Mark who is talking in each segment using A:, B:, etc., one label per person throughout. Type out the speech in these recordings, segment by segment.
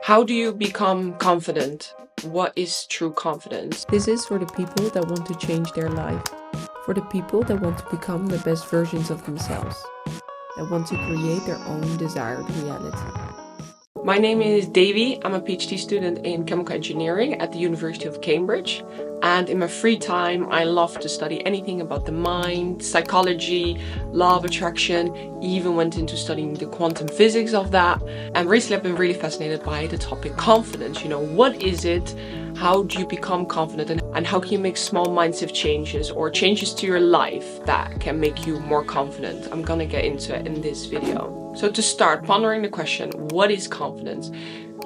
A: How do you become confident? What is true confidence?
B: This is for the people that want to change their life, for the people that want to become the best versions of themselves, that want to create their own desired reality.
A: My name is Davy. I'm a PhD student in chemical engineering at the University of Cambridge. And in my free time, I love to study anything about the mind, psychology, law of attraction, even went into studying the quantum physics of that. And recently I've been really fascinated by the topic confidence. You know, what is it? How do you become confident, and how can you make small mindset changes or changes to your life that can make you more confident? I'm gonna get into it in this video. So to start, pondering the question, what is confidence?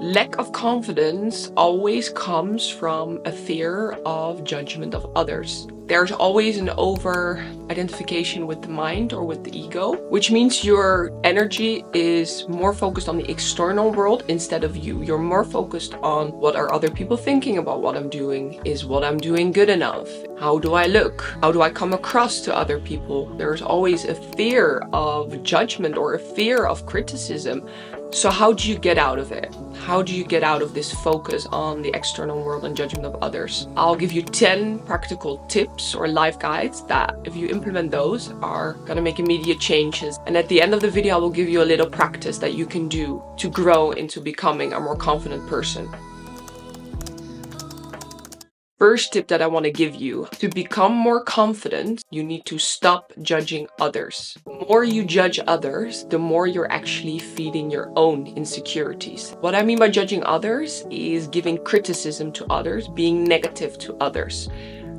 A: Lack of confidence always comes from a fear of judgment of others. There's always an over-identification with the mind or with the ego, which means your energy is more focused on the external world instead of you. You're more focused on what are other people thinking about what I'm doing? Is what I'm doing good enough? How do I look? How do I come across to other people? There's always a fear of judgment or a fear of criticism. So how do you get out of it? How do you get out of this focus on the external world and judgment of others? I'll give you 10 practical tips or life guides that, if you implement those, are gonna make immediate changes. And at the end of the video, I will give you a little practice that you can do to grow into becoming a more confident person. First tip that I want to give you: to become more confident, you need to stop judging others. The more you judge others, the more you're actually feeding your own insecurities. What I mean by judging others is giving criticism to others, being negative to others.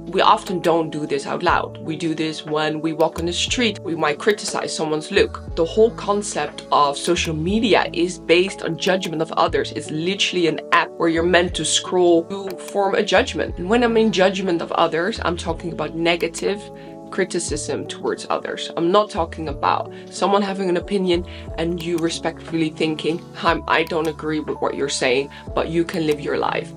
A: We often don't do this out loud. We do this when we walk on the street. We might criticize someone's look. The whole concept of social media is based on judgment of others. It's literally an app where you're meant to scroll to form a judgment. And when I mean judgment of others, I'm talking about negative criticism towards others. I'm not talking about someone having an opinion and you respectfully thinking, I don't agree with what you're saying, but you can live your life.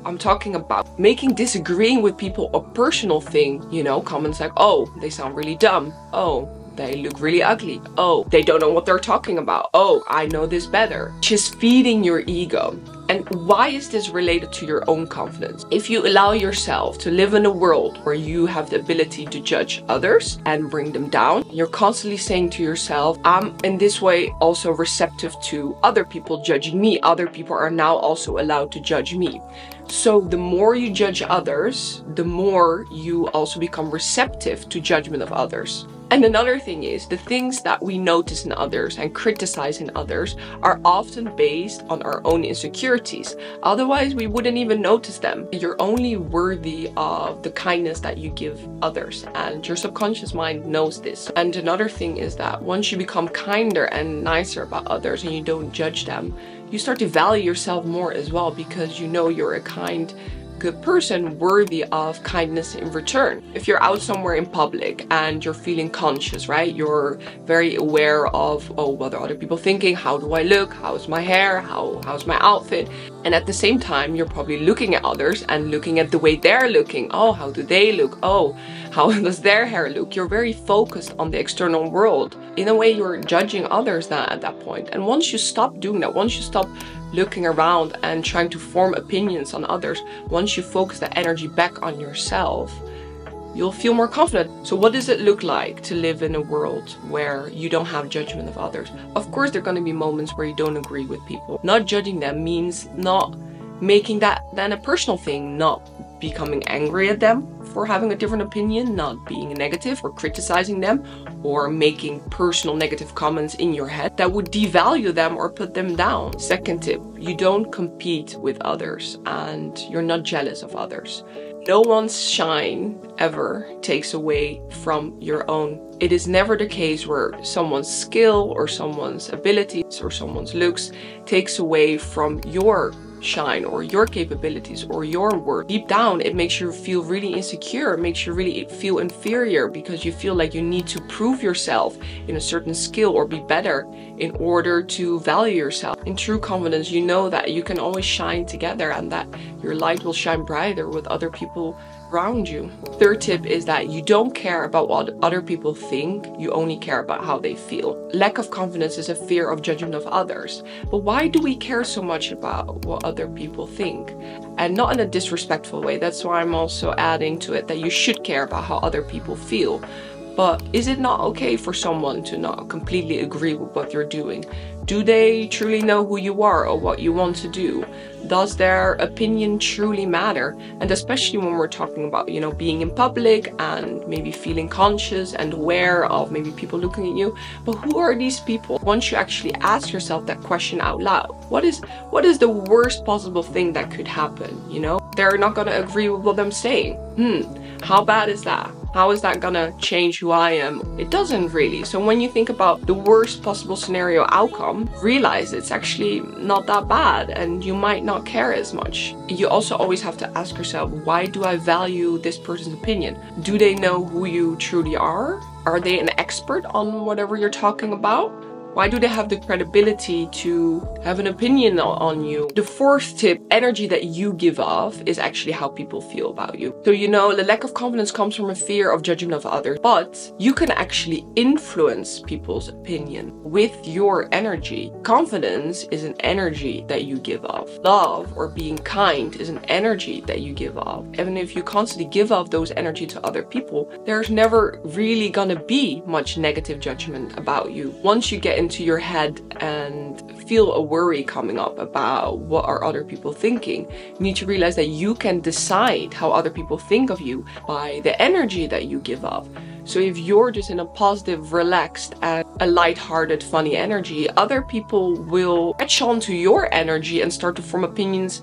A: I'm talking about making disagreeing with people a personal thing. You know, comments like, oh, they sound really dumb. Oh, they look really ugly. Oh, they don't know what they're talking about. Oh, I know this better. Just feeding your ego. And why is this related to your own confidence? If you allow yourself to live in a world where you have the ability to judge others and bring them down, you're constantly saying to yourself, I'm in this way also receptive to other people judging me. Other people are now also allowed to judge me. So the more you judge others, the more you also become receptive to judgment of others. And another thing is, the things that we notice in others and criticize in others are often based on our own insecurities. Otherwise, we wouldn't even notice them. You're only worthy of the kindness that you give others, and your subconscious mind knows this. And another thing is that once you become kinder and nicer about others and you don't judge them, you start to value yourself more as well, because you know you're a kind, good person worthy of kindness in return. If you're out somewhere in public and you're feeling conscious, right? You're very aware of, oh, what are other people thinking? How do I look? How's my hair? How's my outfit? And at the same time, you're probably looking at others and looking at the way they're looking. Oh, how do they look? Oh, how does their hair look? You're very focused on the external world. In a way, you're judging others now at that point. And once you stop doing that, once you stop looking around and trying to form opinions on others, once you focus that energy back on yourself, you'll feel more confident. So what does it look like to live in a world where you don't have judgment of others? Of course, there are going to be moments where you don't agree with people. Not judging them means not making that then a personal thing, not becoming angry at them for having a different opinion, not being negative or criticizing them or making personal negative comments in your head that would devalue them or put them down. Second tip, you don't compete with others and you're not jealous of others. No one's shine ever takes away from your own. It is never the case where someone's skill or someone's abilities or someone's looks takes away from your shine or your capabilities or your work. Deep down, it makes you feel really insecure. It makes you really feel inferior because you feel like you need to prove yourself in a certain skill or be better in order to value yourself. In true confidence, you know that you can always shine together and that your light will shine brighter with other people around you. Third tip is that you don't care about what other people think, you only care about how they feel. Lack of confidence is a fear of judgment of others. But why do we care so much about what other people think? And not in a disrespectful way. That's why I'm also adding to it that you should care about how other people feel. But is it not okay for someone to not completely agree with what you're doing? Do they truly know who you are or what you want to do? Does their opinion truly matter? And especially when we're talking about, being in public and maybe feeling conscious and aware of maybe people looking at you. But who are these people? Once you actually ask yourself that question out loud, what is the worst possible thing that could happen? They're not going to agree with what I'm saying. How bad is that? How is that gonna change who I am? It doesn't really. So when you think about the worst possible scenario outcome, realize it's actually not that bad and you might not care as much. You also always have to ask yourself, why do I value this person's opinion? Do they know who you truly are? Are they an expert on whatever you're talking about? Why do they have the credibility to have an opinion on you? The fourth tip, energy that you give off, is actually how people feel about you. So the lack of confidence comes from a fear of judgment of others, but you can actually influence people's opinion with your energy. Confidence is an energy that you give off. Love or being kind is an energy that you give off. Even if you constantly give off those energy to other people, there's never really gonna be much negative judgment about you. Once you get into your head and feel a worry coming up about what are other people thinking, you need to realize that you can decide how other people think of you by the energy that you give off. So if you're just in a positive, relaxed, and a light-hearted, funny energy, other people will catch on to your energy and start to form opinions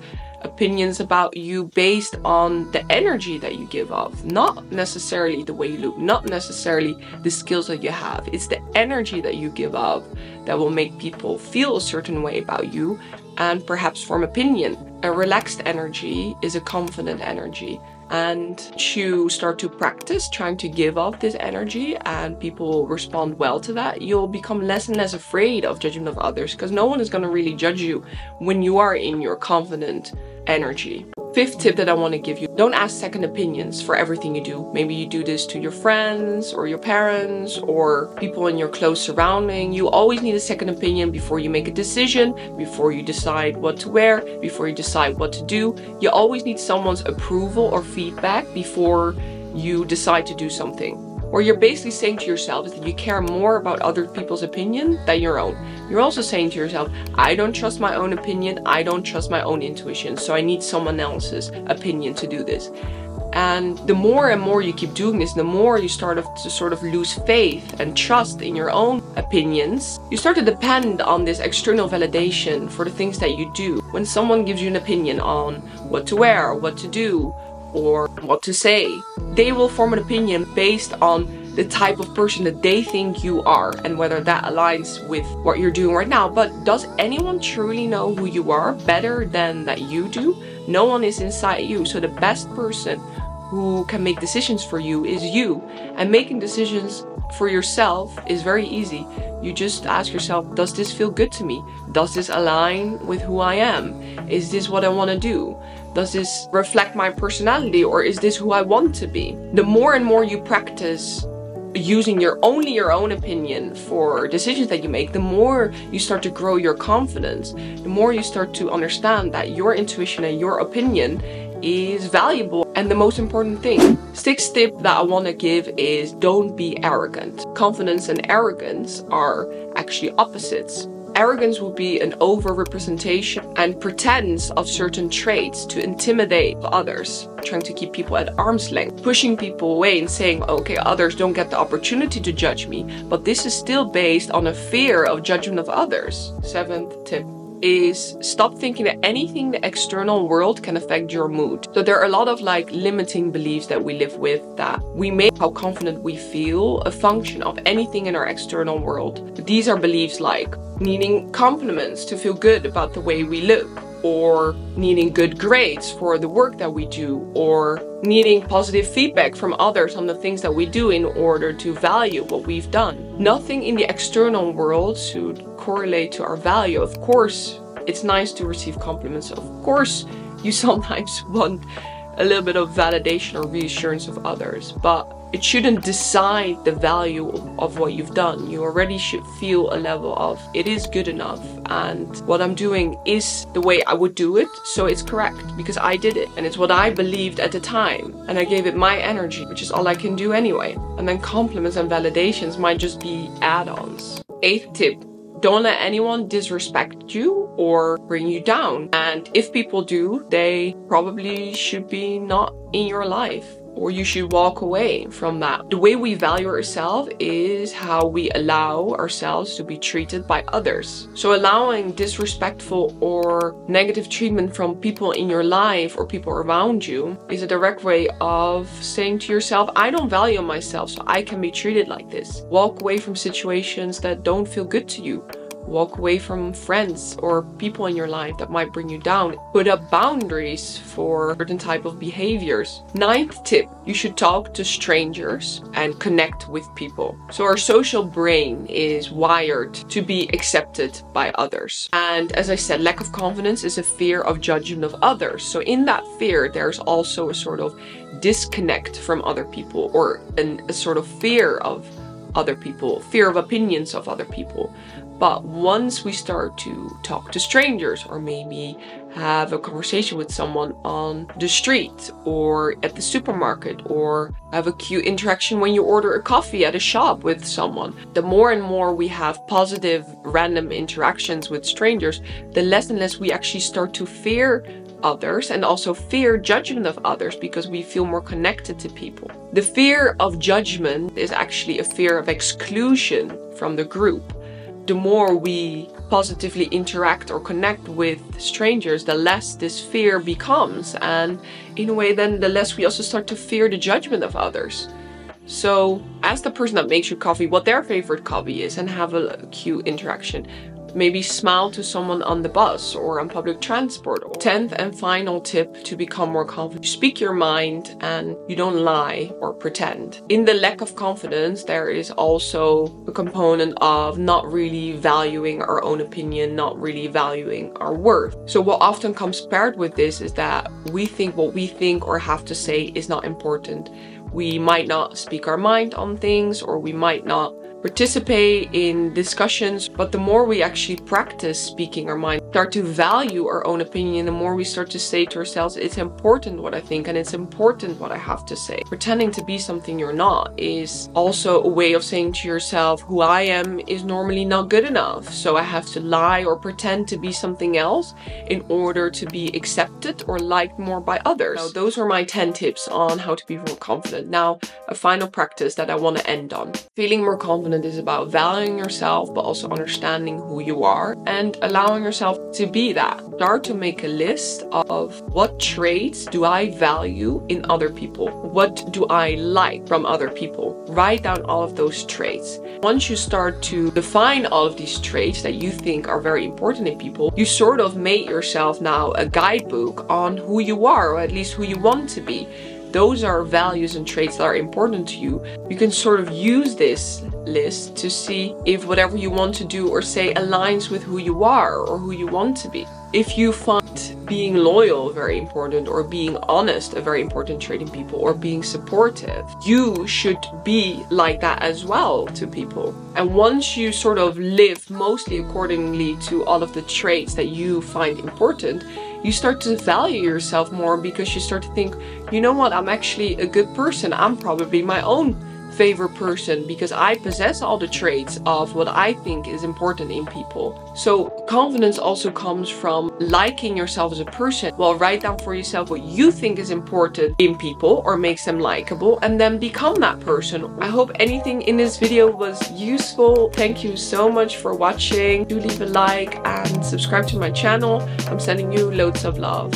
A: about you based on the energy that you give off, not necessarily the way you look, not necessarily the skills that you have. It's the energy that you give off that will make people feel a certain way about you and perhaps form opinion. A relaxed energy is a confident energy. And you start to practice trying to give off this energy and people respond well to that, you'll become less and less afraid of judgment of others because no one is going to really judge you when you are in your confident energy. Fifth tip that I want to give you, don't ask second opinions for everything you do. Maybe you do this to your friends or your parents or people in your close surrounding. You always need a second opinion before you make a decision, before you decide what to wear, before you decide what to do. You always need someone's approval or feedback before you decide to do something. Or you're basically saying to yourself is that you care more about other people's opinion than your own. You're also saying to yourself, I don't trust my own opinion, I don't trust my own intuition, so I need someone else's opinion to do this. And the more and more you keep doing this, the more you start to sort of lose faith and trust in your own opinions. You start to depend on this external validation for the things that you do. When someone gives you an opinion on what to wear, what to do, or what to say, they will form an opinion based on the type of person that they think you are and whether that aligns with what you're doing right now. But does anyone truly know who you are better than that you do? No one is inside you. So the best person who can make decisions for you is you. And making decisions for yourself is very easy. You just ask yourself, does this feel good to me? Does this align with who I am? Is this what I want to do? Does this reflect my personality, or is this who I want to be? The more and more you practice using only your own opinion for decisions that you make, the more you start to grow your confidence, the more you start to understand that your intuition and your opinion is valuable and the most important thing. Sixth tip that I want to give is don't be arrogant. Confidence and arrogance are actually opposites. Arrogance will be an over-representation and pretense of certain traits to intimidate others, trying to keep people at arm's length, pushing people away and saying, okay, others don't get the opportunity to judge me, but this is still based on a fear of judgment of others. Seventh tip is stop thinking that anything in the external world can affect your mood. So there are a lot of limiting beliefs that we live with, that we make how confident we feel a function of anything in our external world. These are beliefs like needing compliments to feel good about the way we look, or needing good grades for the work that we do, or needing positive feedback from others on the things that we do in order to value what we've done. Nothing in the external world should correlate to our value. Of course, it's nice to receive compliments. Of course, you sometimes want a little bit of validation or reassurance of others, but it shouldn't decide the value of what you've done. You already should feel a level of it is good enough, and what I'm doing is the way I would do it, so it's correct because I did it and it's what I believed at the time and I gave it my energy, which is all I can do anyway. And then compliments and validations might just be add-ons. 8th tip. Don't let anyone disrespect you or bring you down. And if people do, they probably should be not in your life, or you should walk away from that. The way we value ourselves is how we allow ourselves to be treated by others. So allowing disrespectful or negative treatment from people in your life or people around you is a direct way of saying to yourself, I don't value myself, so I can be treated like this. Walk away from situations that don't feel good to you. Walk away from friends or people in your life that might bring you down. Put up boundaries for certain type of behaviors. 9th tip, you should talk to strangers and connect with people. So our social brain is wired to be accepted by others. And as I said, lack of confidence is a fear of judgment of others. So in that fear, there's also a sort of disconnect from other people, or a sort of fear of other people, fear of opinions of other people. But once we start to talk to strangers, or maybe have a conversation with someone on the street or at the supermarket, or have a cute interaction when you order a coffee at a shop with someone, the more and more we have positive random interactions with strangers, the less and less we actually start to fear others and also fear judgment of others, because we feel more connected to people. The fear of judgment is actually a fear of exclusion from the group. The more we positively interact or connect with strangers, the less this fear becomes, and in a way then the less we also start to fear the judgment of others. So ask the person that makes you coffee what their favorite coffee is and have a cute interaction. Maybe smile to someone on the bus or on public transport. 10th and final tip to become more confident. You speak your mind and you don't lie or pretend. In the lack of confidence, there is also a component of not really valuing our own opinion, not really valuing our worth. So what often comes paired with this is that we think what we think or have to say is not important. We might not speak our mind on things, or we might not participate in discussions, but the more we actually practice speaking our mind, start to value our own opinion, the more we start to say to ourselves, it's important what I think and it's important what I have to say. Pretending to be something you're not is also a way of saying to yourself, who I am is normally not good enough, so I have to lie or pretend to be something else in order to be accepted or liked more by others. So those are my 10 tips on how to be more confident. Now, a final practice that I want to end on. Feeling more confident is about valuing yourself, but also understanding who you are and allowing yourself to be that. Start to make a list of what traits do I value in other people? What do I like from other people? Write down all of those traits. Once you start to define all of these traits that you think are very important in people, you sort of make yourself now a guidebook on who you are, or at least who you want to be. Those are values and traits that are important to you. You can sort of use this list to see if whatever you want to do or say aligns with who you are or who you want to be. If you find being loyal very important, or being honest a very important trait in people, or being supportive, you should be like that as well to people. And once you sort of live mostly accordingly to all of the traits that you find important, you start to value yourself more, because you start to think, you know what, I'm actually a good person. I'm probably my own favorite person because I possess all the traits of what I think is important in people. So confidence also comes from liking yourself as a person. Well, write down for yourself what you think is important in people or makes them likable, and then become that person. I hope anything in this video was useful. Thank you so much for watching. Do leave a like and subscribe to my channel. I'm sending you loads of love.